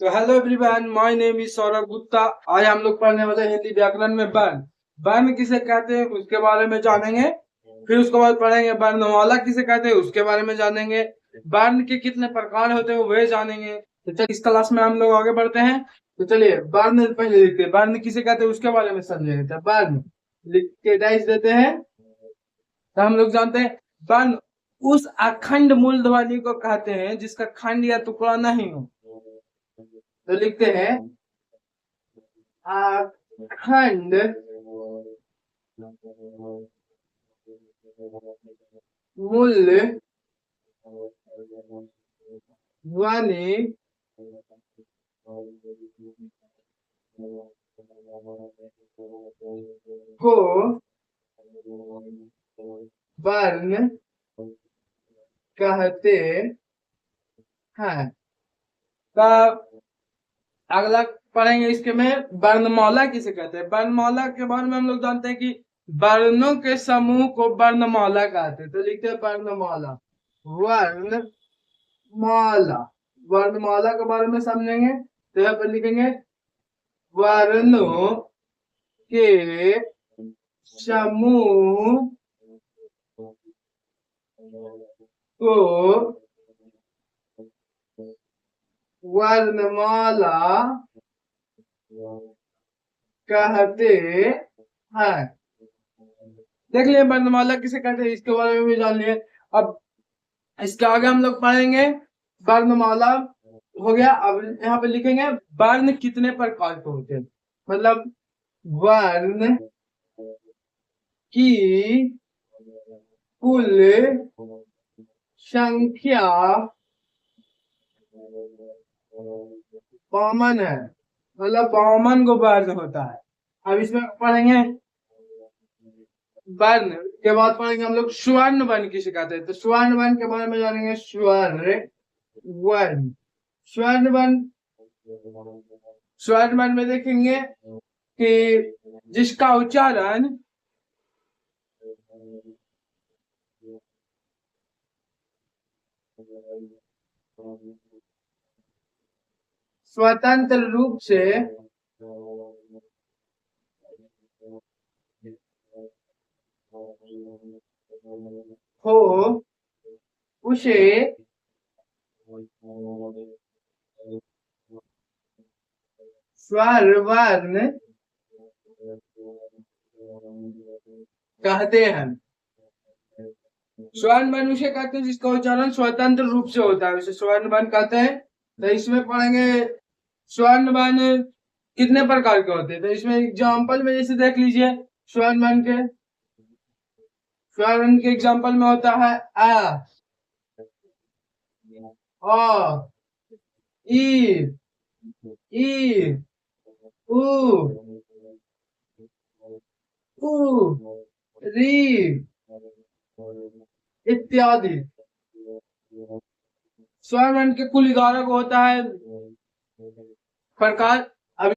तो hello everyone, my name is Saurabh Gupta. आज हम लोग पढ़ने वाले हैं हिंदी व्याकरण में वर्ण। वर्ण किसे कहते हैं उसके बारे में जानेंगे। फिर उसके बाद पढ़ेंगे वर्णमाला किसे कहते हैं उसके बारे में जानेंगे। वर्ण के कितने प्रकार होते हैं वे जानेंगे। तो चलिए इस क्लास में हम लोग आगे बढ़ते हैं। तो चलिए वर्ण पहले लिखते हैं, वर्ण किसे कहते हैं उसके बारे में समझ लेते हैं। वर्ण लिख के डाइस देते हैं। तो हम लोग जानते हैं वर्ण उस अखंड मूल ध्वनि को कहते हैं जिसका खंड या टुकड़ा नहीं हो। तो लिखते हैं अखंड मूल ध्वनि को वर्ण कहते हैं। अगला पढ़ेंगे इसके में वर्णमाला किसे कहते हैं। वर्णमाला के बारे में हम लोग जानते हैं कि वर्णों के समूह को वर्णमाला कहते हैं। तो लिखते हैं वर्णमाला। वर्णमाला वर्णमाला के बारे में समझेंगे तो यहाँ पर लिखेंगे वर्णों के समूह को वर्णमाला कहते हैं। देख लिए वर्णमाला किसे कहते हैं इसके बारे में भी जान लिए। अब इसके आगे हम लोग पढ़ेंगे वर्णमाला हो गया। अब यहाँ पे लिखेंगे वर्ण कितने प्रकार के होते हैं, मतलब वर्ण की कुल संख्या कॉमन है, मतलब कॉमन को वर्ण होता है। अब इसमें पढ़ेंगे वर्ण के बाद पढ़ेंगे हम लोग स्वर्ण वर्ण किसे कहते हैं। तो स्वर्ण वर्ण के बारे में जानेंगे। स्वर्ण वर्ण स्वर्ण वर्ण में देखेंगे कि जिसका उच्चारण स्वतंत्र रूप से हो उसे स्वर वर्ण कहते हैं। स्वर्ण वर्ण उसे कहते हैं जिसका उच्चारण स्वतंत्र रूप से होता है, उसे स्वर्ण वर्ण कहते हैं। तो इसमें पढ़ेंगे स्वर्ण वर्ण कितने प्रकार के होते हैं। तो इसमें एग्जाम्पल में जैसे देख लीजिए स्वर्ण वर्ण के। स्वर्ण के एग्जाम्पल में होता है अ, ई, ई, उ, री इत्यादि। स्वर्ण वर्ण के कुल 11 को होता है प्रकार। अब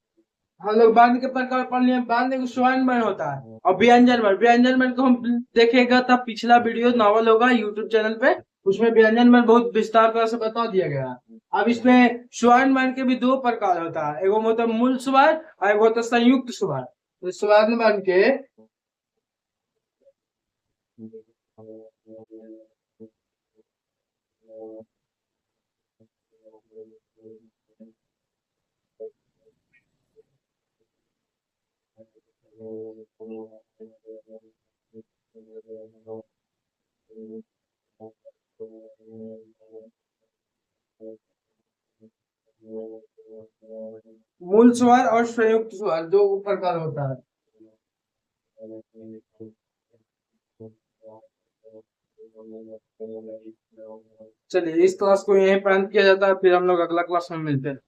हम लोग वर्ण के प्रकार पढ़ लिए। वर्ण स्वर्ण वर्ण होता है और व्यंजन वर्ण। व्यंजन वर्ण को हम देखेगा तब पिछला वीडियो नॉवल होगा यूट्यूब चैनल पे, उसमें व्यंजन वर्ण बहुत विस्तार तरह से बता दिया गया है। अब इसमें स्वर्ण वर्ण के भी दो प्रकार होता है, एगो मतलब मूल स्वर और एगो होता है संयुक्त स्वर। तो स्वर्ण वर्ण के मूल स्वर और संयुक्त स्वर दो प्रकार होता है। चलिए इस क्लास को यहीं पर अंत किया जाता है, फिर हम लोग अगला क्लास में मिलते हैं।